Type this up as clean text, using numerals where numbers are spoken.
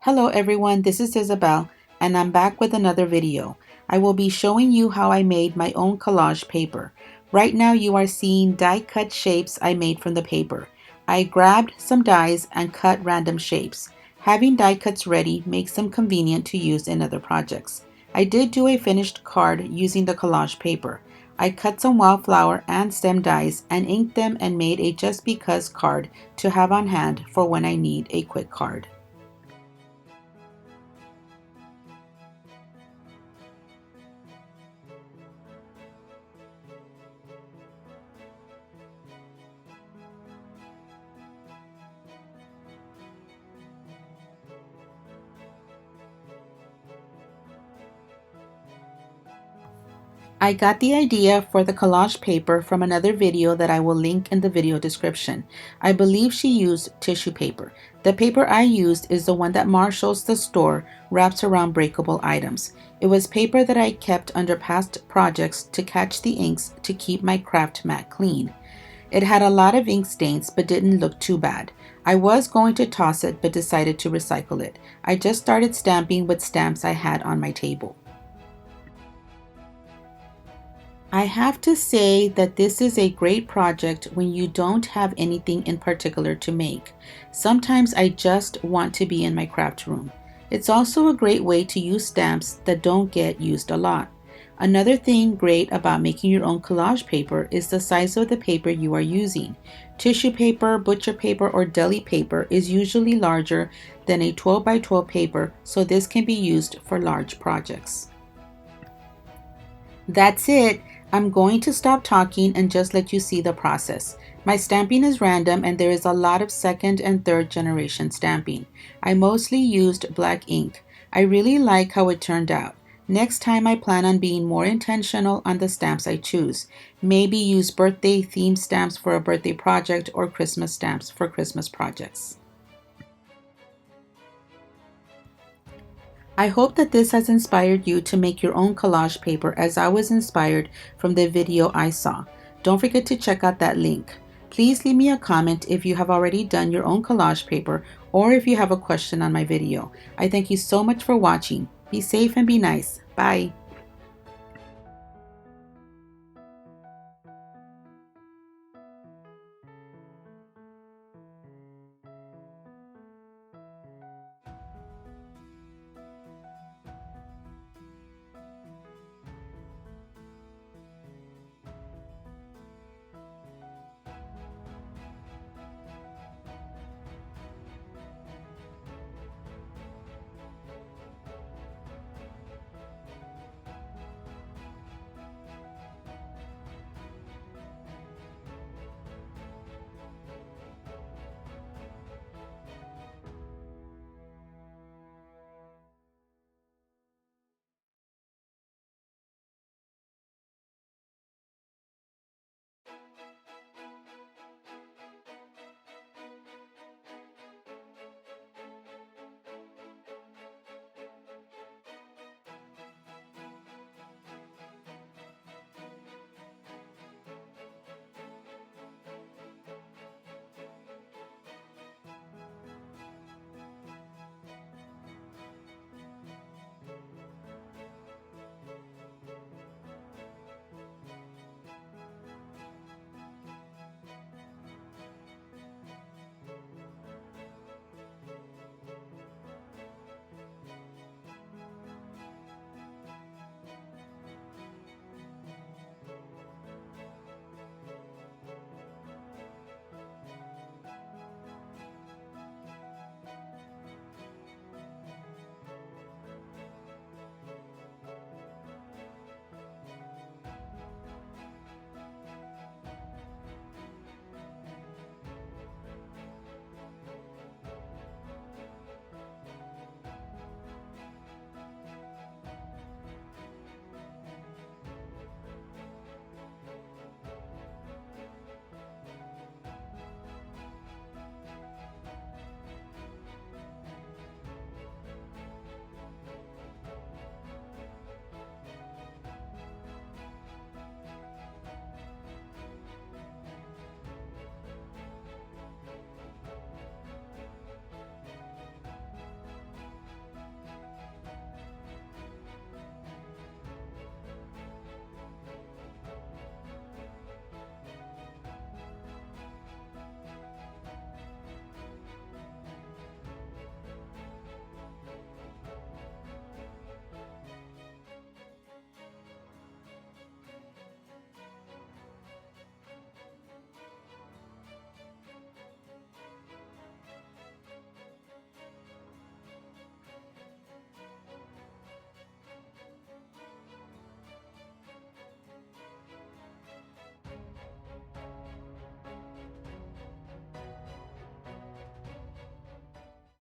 Hello everyone, this is Isabel and I'm back with another video. I will be showing you how I made my own collage paper. Right now you are seeing die cut shapes I made from the paper. I grabbed some dies and cut random shapes. Having die cuts ready makes them convenient to use in other projects. I did do a finished card using the collage paper. I cut some wildflower and stem dies and inked them and made a just because card to have on hand for when I need a quick card. I got the idea for the collage paper from another video that I will link in the video description. I believe she used tissue paper. The paper I used is the one that Marshalls the store wraps around breakable items. It was paper that I kept under past projects to catch the inks to keep my craft mat clean. It had a lot of ink stains but didn't look too bad. I was going to toss it but decided to recycle it. I just started stamping with stamps I had on my table. I have to say that this is a great project when you don't have anything in particular to make. Sometimes I just want to be in my craft room. It's also a great way to use stamps that don't get used a lot. Another thing great about making your own collage paper is the size of the paper you are using. Tissue paper, butcher paper, or deli paper is usually larger than a 12 by 12 paper, so this can be used for large projects. That's it. I'm going to stop talking and just let you see the process. My stamping is random and there is a lot of second and third generation stamping. I mostly used black ink. I really like how it turned out. Next time I plan on being more intentional on the stamps I choose. Maybe use birthday themed stamps for a birthday project or Christmas stamps for Christmas projects. I hope that this has inspired you to make your own collage paper as I was inspired from the video I saw. Don't forget to check out that link. Please leave me a comment if you have already done your own collage paper or if you have a question on my video. I thank you so much for watching. Be safe and be nice. Bye.